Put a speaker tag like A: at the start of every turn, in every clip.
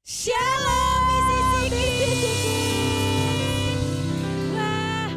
A: Shalom isi Wah,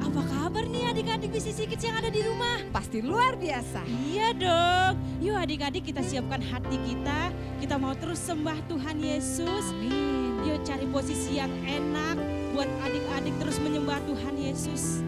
A: apa kabar nih adik-adik Misi Kids yang ada di rumah?
B: Pasti luar biasa.
A: Iya dong. Yuk adik-adik kita siapkan hati kita. Kita mau terus sembah Tuhan Yesus.
B: Amin.
A: Yuk cari posisi yang enak buat adik-adik terus menyembah Tuhan Yesus.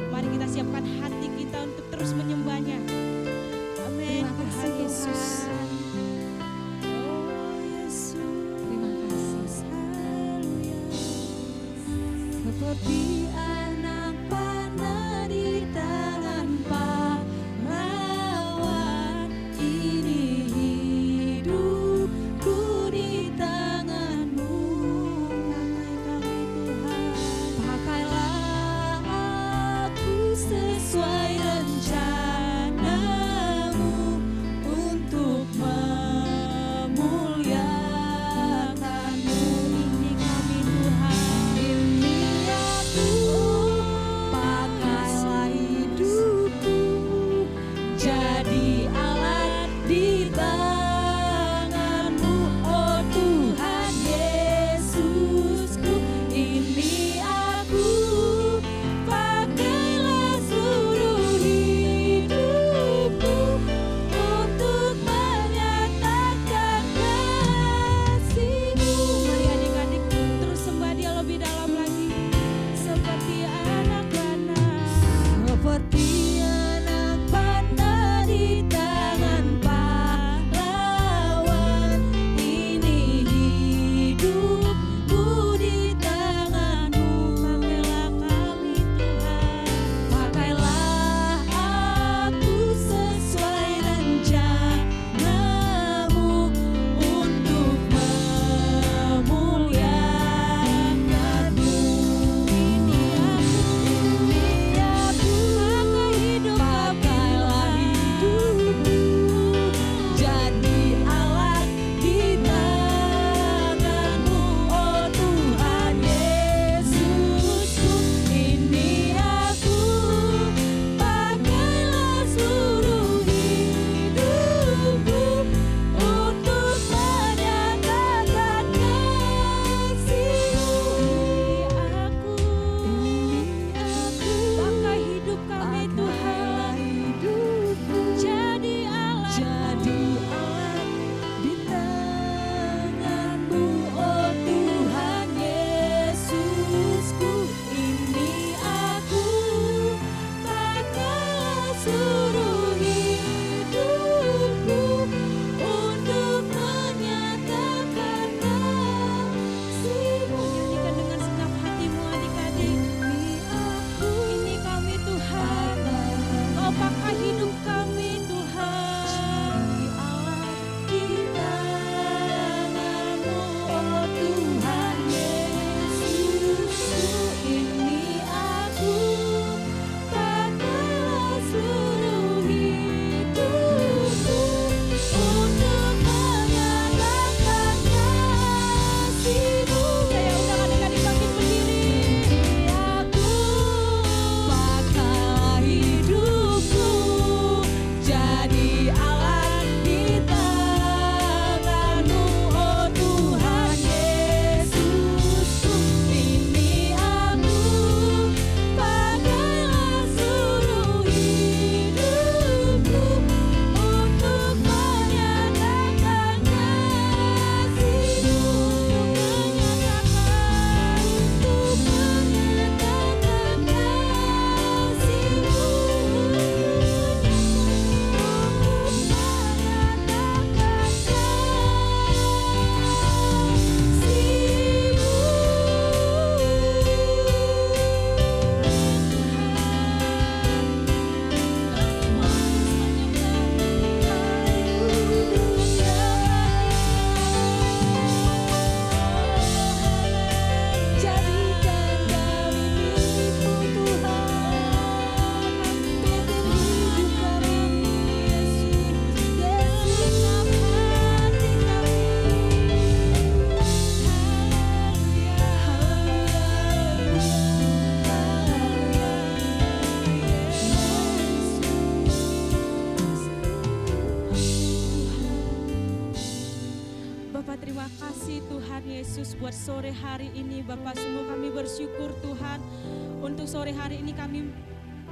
A: Mari kita siapkan hati kita untuk terus menyembahnya. Amin.
B: Terima kasih
A: Tuhan Yesus.
B: Tuhan.
A: Oh Yesus.
B: Terima kasih.
A: Haleluya.
B: Seperti anak panah di tangan pahlawan, ini hidupku di tanganmu. Pakailah aku sesuai rencanamu untuk memuliakanmu. Ini kami Tuhan, ini aku.
A: Bapak terima kasih Tuhan Yesus buat sore hari ini Bapak. Sungguh kami bersyukur Tuhan untuk sore hari ini kami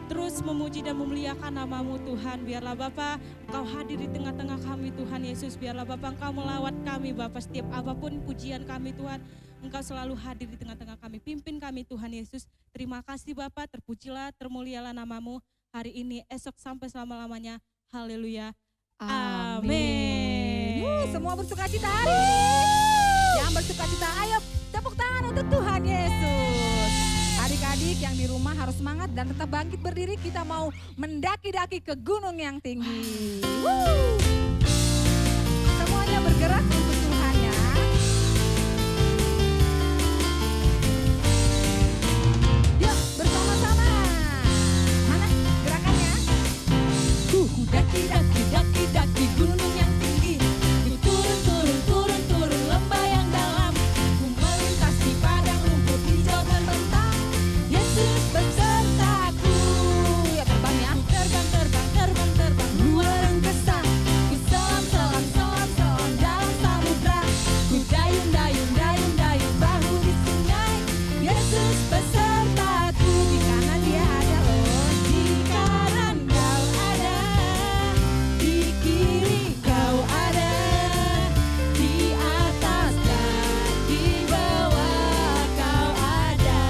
A: terus memuji dan memuliakan nama-Mu Tuhan. Biarlah Bapak Engkau hadir di tengah-tengah kami Tuhan Yesus. Biarlah Bapak Engkau melawat kami Bapak. Setiap apapun pujian kami Tuhan, Engkau selalu hadir di tengah-tengah kami. Pimpin kami Tuhan Yesus. Terima kasih Bapak, terpujilah, termulialah nama-Mu hari ini, esok sampai selama-lamanya. Haleluya. Amin.
B: Semua bersukacita hari ini. Yang bersukacita, ayo tepuk tangan untuk Tuhan Yesus. Adik-adik yang di rumah harus semangat dan tetap bangkit berdiri. Kita mau mendaki-daki ke gunung yang tinggi. Semuanya bergerak untuk Tuhan ya. Yuk bersama-sama. Mana gerakannya? Daki-daki gunung yang tinggi. Ku turun lembah yang dalam. Ku melintasi padang rumput hijau terbentang. Yesus besertaku. Ya terbang ya. Terbang luar angkasa. Ku selam dalam samudra. Ku dayung bahu di sungai. Yesus besertaku. Di kanan dia ada loh. Di kanan kau ada. Di kiri kau ada. Di atas dan di bawah kau ada.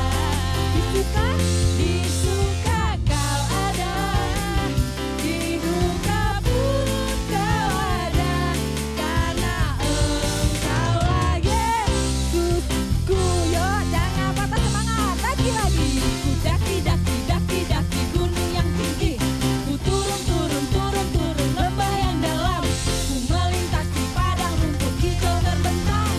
B: Di suka kau ada. Di duka pun kau ada. Karena Engkaulah Yesusku. Yuk jangan patah semangat. Lagi. Ku daki gunung yang tinggi. Ku turun lembah yang dalam. Ku melintasi padang rumput hijau terbentang.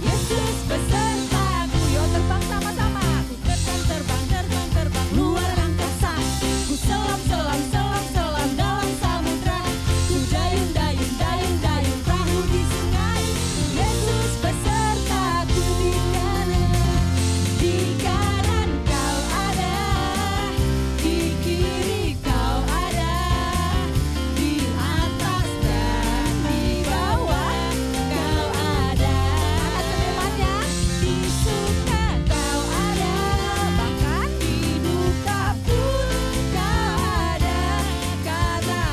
B: Yesus besertaku. Yuk terbang sama-sama. Ku terbang luar angkasa. Ku selam dalam samudra. Ku dayung perahu di sungai. Yesus besertaku. Di kanan kau ada. Di kiri kau ada. Di atas dan di bawah kau ada. Mana senyumannya? Di suka kau ada. Bahkan di duka pun kau ada. Karena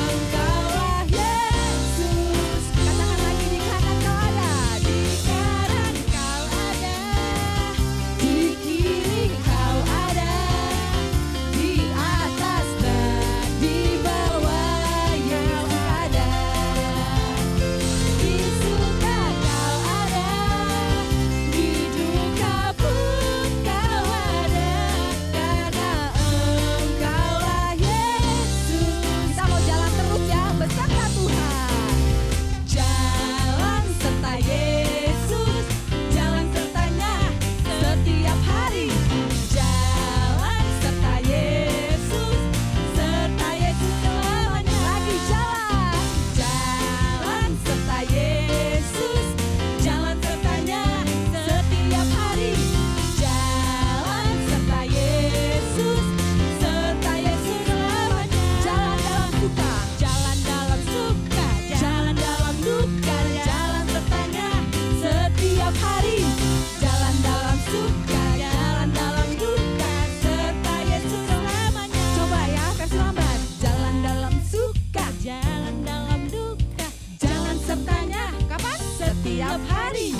B: Engkaulah Yesus. Katakan lagi, di kanan kau ada. Di kanan kau ada. Di kiri kau ada. Di atas dan di bawah kau ada. Di suka kau ada. Di duka pun kau ada. Karena Engkaulah Yesus. Kita mau jalan terus ya bersama Tuhan. Jalan serta Yesus. Jalan sertanya setiap hari. Jalan serta Yesus. Serta Yesus selamanya. Lagi jalan. Jalan serta Yesus. Jalan sertanya setiap hari. Jalan serta Yesus. Serta Yesus selamanya. Jalan dalam suka. Jalan dalam suka. Jalan dalam duka. Jalan sertanya setiap hari. Jalan dalam suka. Jalan dalam duka. Serta Yesus selamanya. Coba ya versi lambat. Jalan dalam suka. Jalan dalam duka. Jalan sertanya kapan? Setiap hari.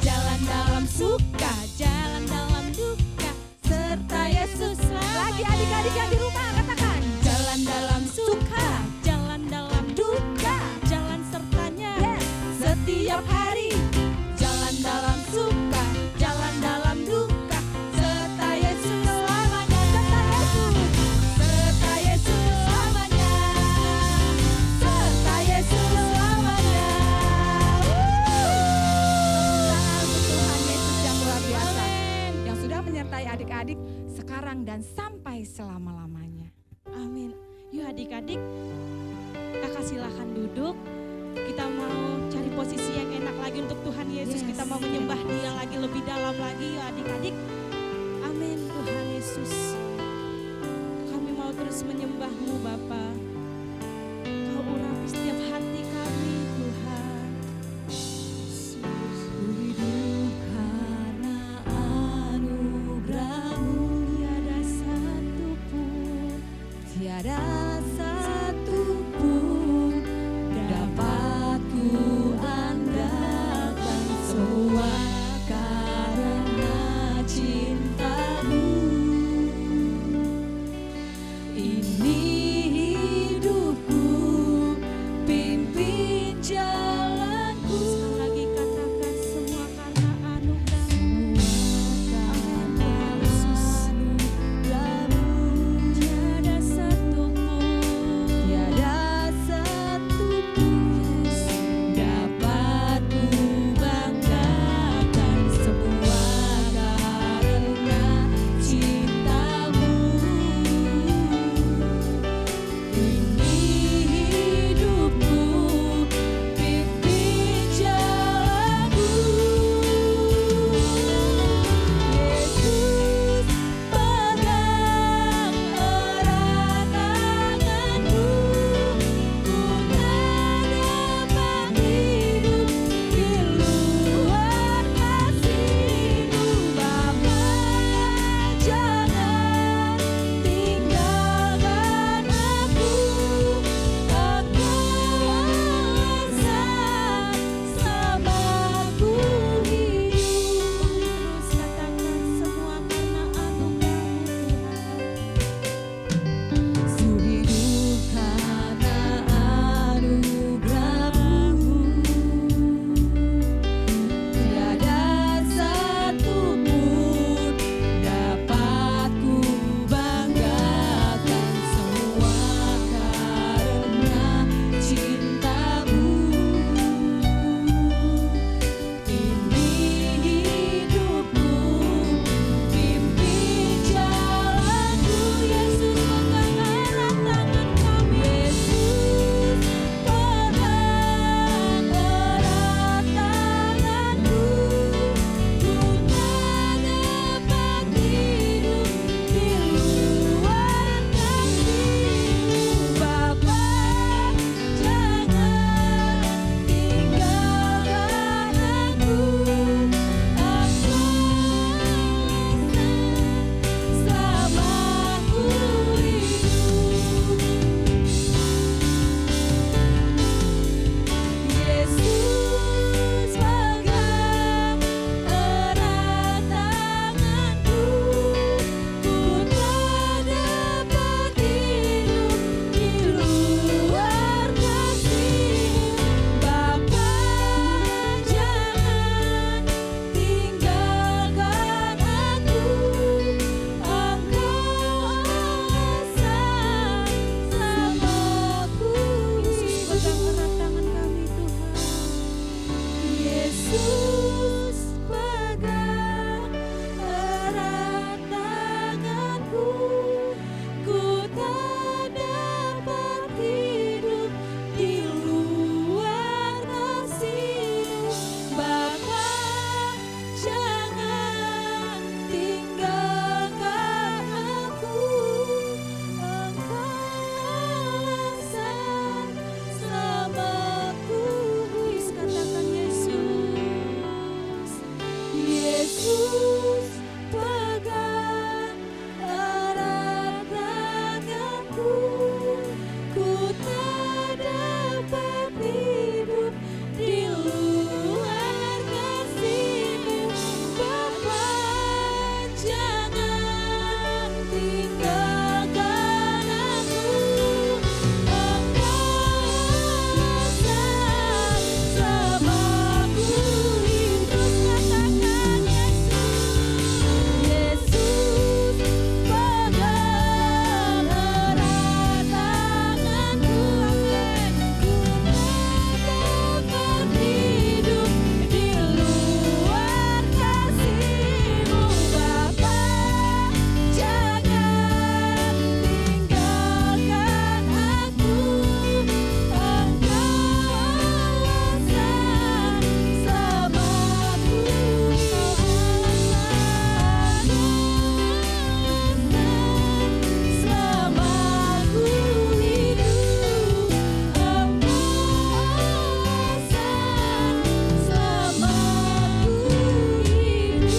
B: Jalan dalam suka. Jalan dalam duka. Serta Yesus selamanya. Lagi adik-adik yang di rumah katakan. Jalan dalam suka. Jalan dalam duka. Jalan sertanya. Setiap hari. Jalan dalam suka. Jalan dalam duka. Serta Yesus selamanya. Serta Yesus selamanya. Serta Yesus selamanya. Tangan untuk Tuhan Yesus yang luar biasa. Yang sudah menyertai adik-adik sekarang dan sampai selama-lamanya.
A: Amin. Yuk adik-adik, kakak silakan duduk. Kita mau cari posisi yang enak lagi untuk Tuhan Yesus.
B: Yes.
A: Kita mau menyembah Dia lagi lebih dalam lagi ya adik-adik. Amin Tuhan Yesus. Kami mau terus menyembah-Mu Bapa. Kau urapi setiap hati kami Tuhan. Yesus, pegang erat tanganku, ku tak dapat hidup di luar kasih-Mu. Bapa, jangan tinggalkan aku, Engkaulah selamatku. Please katakan Yesus, Yesus, pegang erat tanganku, ku tak dapat hidup di luar kasih-Mu. Bapa, jangan tinggalkan aku, Engkaulah selamatku. Terus katakan Yesus, pegang erat tanganku, ku tak dapat hidup di luar kasih-Mu. Bapa, jangan tinggalkan aku, Engkaulah selamatku. Selamatku hidup, Engkaulah selamatku hidup.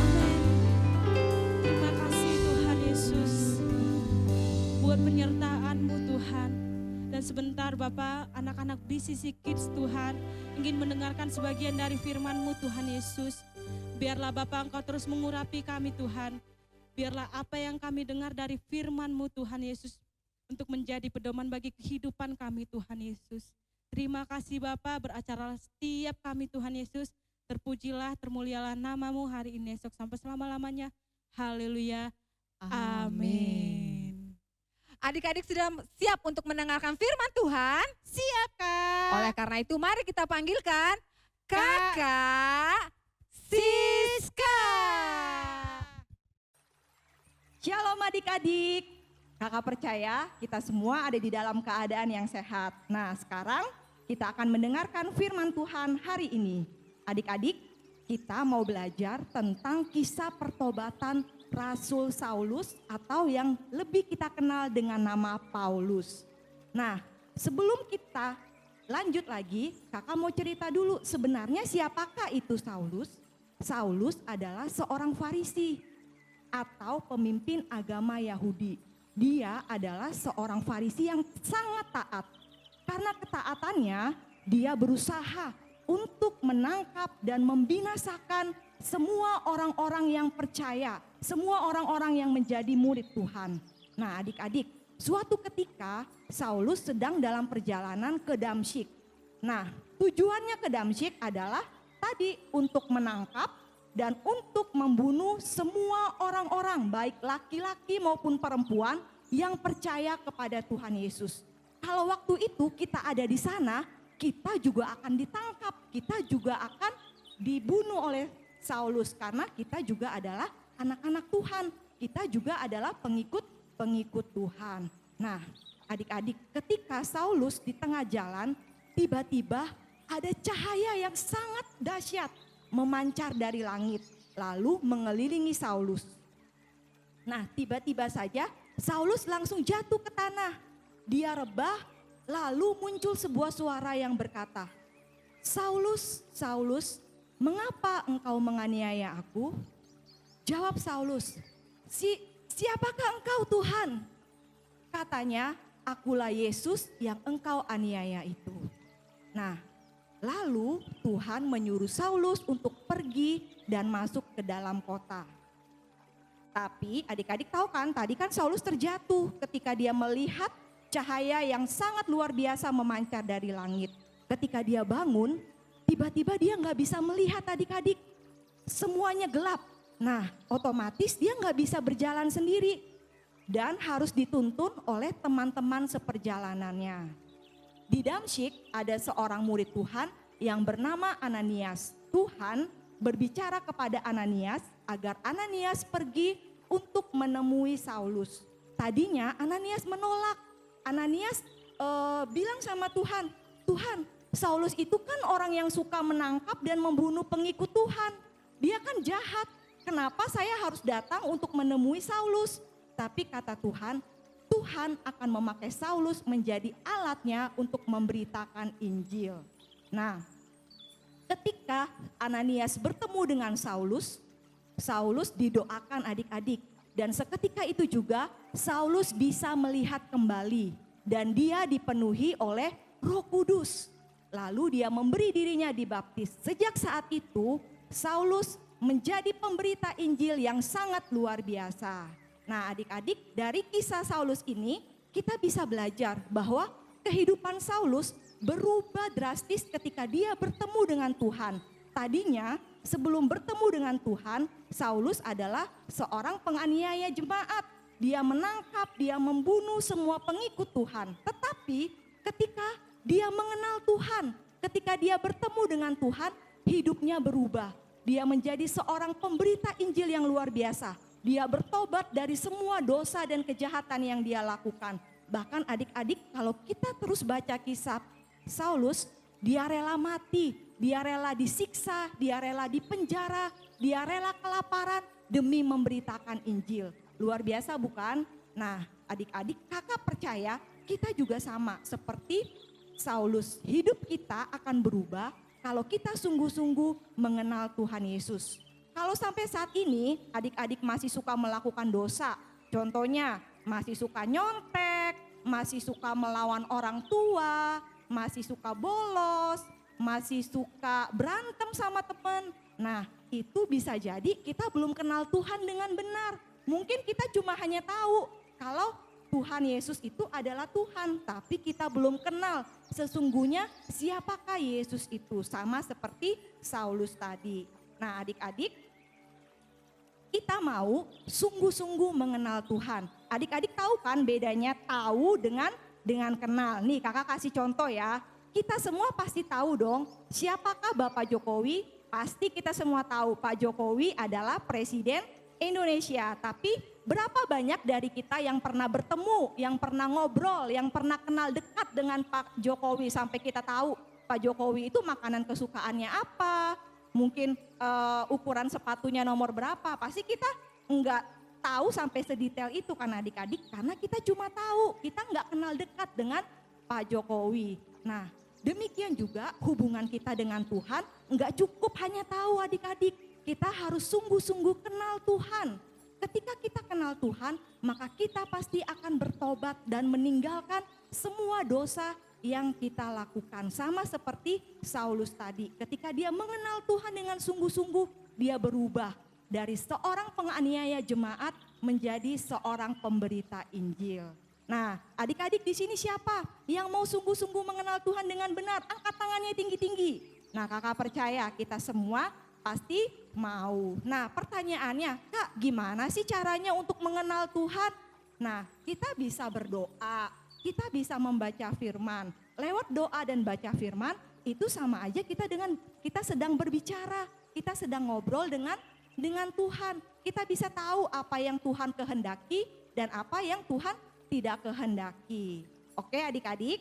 A: Amin. Terima kasih Tuhan Yesus buat penyertaan-Mu Tuhan. Dan sebentar Bapak, anak-anak BCC Kids Tuhan ingin mendengarkan sebagian dari firman-Mu Tuhan Yesus. Biarlah Bapak Engkau terus mengurapi kami Tuhan. Biarlah apa yang kami dengar dari firman-Mu Tuhan Yesus untuk menjadi pedoman bagi kehidupan kami Tuhan Yesus. Terima kasih Bapak, beracara setiap kami Tuhan Yesus. Terpujilah, termulialah nama-Mu hari ini esok sampai selama-lamanya. Haleluya. Amin.
B: Adik-adik sudah siap untuk mendengarkan firman Tuhan?
A: Siap Kak.
B: Oleh karena itu mari kita panggilkan Kakak Siska.
C: Shalom adik-adik, kakak percaya kita semua ada di dalam keadaan yang sehat. Nah sekarang kita akan mendengarkan firman Tuhan hari ini. Adik-adik, kita mau belajar tentang kisah pertobatan Rasul Saulus atau yang lebih kita kenal dengan nama Paulus. Nah sebelum kita lanjut lagi, kakak mau cerita dulu sebenarnya siapakah itu Saulus? Saulus adalah seorang Farisi atau pemimpin agama Yahudi. Dia adalah seorang Farisi yang sangat taat. Karena ketaatannya, dia berusaha untuk menangkap dan membinasakan semua orang-orang yang percaya, semua orang-orang yang menjadi murid Tuhan. Nah adik-adik, suatu ketika Saulus sedang dalam perjalanan ke Damsyik. Nah tujuannya ke Damsyik adalah tadi untuk menangkap dan untuk membunuh semua orang-orang baik laki-laki maupun perempuan yang percaya kepada Tuhan Yesus. Kalau waktu itu kita ada di sana, kita juga akan ditangkap, kita juga akan dibunuh oleh Saulus karena kita juga adalah anak-anak Tuhan, kita juga adalah pengikut Tuhan. Nah, adik-adik, ketika Saulus di tengah jalan, tiba-tiba ada cahaya yang sangat dahsyat memancar dari langit, lalu mengelilingi Saulus. Nah, tiba-tiba saja Saulus langsung jatuh ke tanah. Dia rebah, lalu muncul sebuah suara yang berkata, "Saulus, Saulus, mengapa engkau menganiaya aku?" Jawab Saulus, "Siapakah engkau Tuhan?" Katanya, "Akulah Yesus yang engkau aniaya itu." Nah, lalu Tuhan menyuruh Saulus untuk pergi dan masuk ke dalam kota. Tapi adik-adik tahu kan, tadi kan Saulus terjatuh ketika dia melihat cahaya yang sangat luar biasa memancar dari langit. Ketika dia bangun, tiba-tiba dia nggak bisa melihat adik-adik. Semuanya gelap. Nah, otomatis dia nggak bisa berjalan sendiri dan harus dituntun oleh teman-teman seperjalanannya. Di Damsyik ada seorang murid Tuhan yang bernama Ananias. Tuhan berbicara kepada Ananias agar Ananias pergi untuk menemui Saulus. Tadinya Ananias menolak. Ananias bilang sama Tuhan, Tuhan, Saulus itu kan orang yang suka menangkap dan membunuh pengikut Tuhan. Dia kan jahat. Kenapa saya harus datang untuk menemui Saulus? Tapi kata Tuhan, Tuhan akan memakai Saulus menjadi alatnya untuk memberitakan Injil. Nah, ketika Ananias bertemu dengan Saulus, Saulus didoakan adik-adik. Dan seketika itu juga Saulus bisa melihat kembali. Dan dia dipenuhi oleh Roh Kudus. Lalu dia memberi dirinya dibaptis. Sejak saat itu Saulus menjadi pemberita Injil yang sangat luar biasa. Nah adik-adik, dari kisah Saulus ini kita bisa belajar bahwa kehidupan Saulus berubah drastis ketika dia bertemu dengan Tuhan. Tadinya sebelum bertemu dengan Tuhan, Saulus adalah seorang penganiaya jemaat. Dia menangkap, dia membunuh semua pengikut Tuhan. Tetapi ketika dia mengenal Tuhan, ketika dia bertemu dengan Tuhan, hidupnya berubah. Dia menjadi seorang pemberita Injil yang luar biasa. Dia bertobat dari semua dosa dan kejahatan yang dia lakukan. Bahkan adik-adik, kalau kita terus baca kisah Saulus, dia rela mati, dia rela disiksa, dia rela dipenjara, dia rela kelaparan demi memberitakan Injil. Luar biasa bukan? Nah adik-adik, kakak percaya kita juga sama seperti Saulus. Hidup kita akan berubah kalau kita sungguh-sungguh mengenal Tuhan Yesus. Kalau sampai saat ini adik-adik masih suka melakukan dosa, contohnya masih suka nyontek, masih suka melawan orang tua, masih suka bolos, masih suka berantem sama teman. Nah itu bisa jadi kita belum kenal Tuhan dengan benar. Mungkin kita cuma hanya tahu kalau Tuhan Yesus itu adalah Tuhan, tapi kita belum kenal sesungguhnya siapakah Yesus itu, sama seperti Saulus tadi. Nah adik-adik, kita mau sungguh-sungguh mengenal Tuhan. Adik-adik tahu kan bedanya tahu dengan kenal. Nih kakak kasih contoh ya, kita semua pasti tahu dong siapakah Bapak Jokowi. Pasti kita semua tahu Pak Jokowi adalah Presiden Indonesia, tapi berapa banyak dari kita yang pernah bertemu, yang pernah ngobrol, yang pernah kenal dekat dengan Pak Jokowi sampai kita tahu Pak Jokowi itu makanan kesukaannya apa, mungkin ukuran sepatunya nomor berapa. Pasti kita enggak tahu sampai sedetail itu kan adik-adik, karena kita cuma tahu, kita enggak kenal dekat dengan Pak Jokowi. Nah demikian juga hubungan kita dengan Tuhan enggak cukup hanya tahu adik-adik. Kita harus sungguh-sungguh kenal Tuhan. Ketika kita kenal Tuhan, maka kita pasti akan bertobat dan meninggalkan semua dosa yang kita lakukan. Sama seperti Saulus tadi, ketika dia mengenal Tuhan dengan sungguh-sungguh, dia berubah dari seorang penganiaya jemaat menjadi seorang pemberita Injil. Nah, adik-adik di sini siapa yang mau sungguh-sungguh mengenal Tuhan dengan benar? Angkat tangannya tinggi-tinggi. Nah, kakak percaya kita semua pasti mau. Nah pertanyaannya, Kak gimana sih caranya untuk mengenal Tuhan? Nah kita bisa berdoa, kita bisa membaca firman. Lewat doa dan baca firman itu sama aja kita sedang berbicara, kita sedang ngobrol dengan Tuhan. Kita bisa tahu apa yang Tuhan kehendaki dan apa yang Tuhan tidak kehendaki. Oke adik-adik,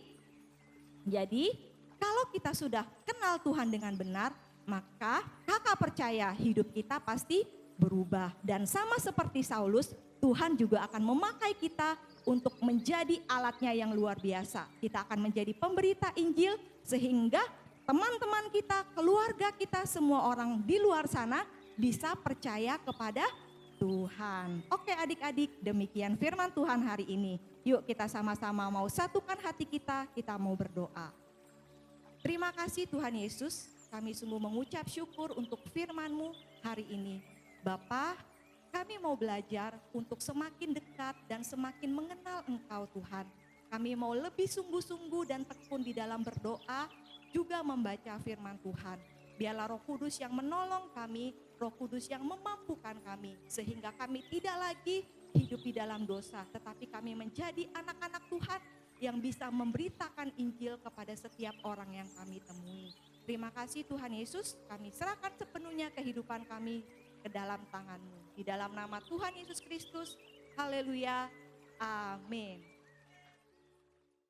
C: jadi kalau kita sudah kenal Tuhan dengan benar, maka kakak percaya hidup kita pasti berubah. Dan sama seperti Saulus, Tuhan juga akan memakai kita untuk menjadi alatnya yang luar biasa. Kita akan menjadi pemberita Injil sehingga teman-teman kita, keluarga kita, semua orang di luar sana bisa percaya kepada Tuhan. Oke adik-adik, demikian firman Tuhan hari ini. Yuk kita sama-sama mau satukan hati kita mau berdoa. Terima kasih Tuhan Yesus. Kami sungguh mengucap syukur untuk firman-Mu hari ini. Bapa, kami mau belajar untuk semakin dekat dan semakin mengenal Engkau Tuhan. Kami mau lebih sungguh-sungguh dan tekun di dalam berdoa, juga membaca firman Tuhan. Biarlah Roh Kudus yang menolong kami, Roh Kudus yang memampukan kami, sehingga kami tidak lagi hidup di dalam dosa, tetapi kami menjadi anak-anak Tuhan yang bisa memberitakan Injil kepada setiap orang yang kami temui. Terima kasih Tuhan Yesus, kami serahkan sepenuhnya kehidupan kami ke dalam tangan-Mu. Di dalam nama Tuhan Yesus Kristus, haleluya, amin.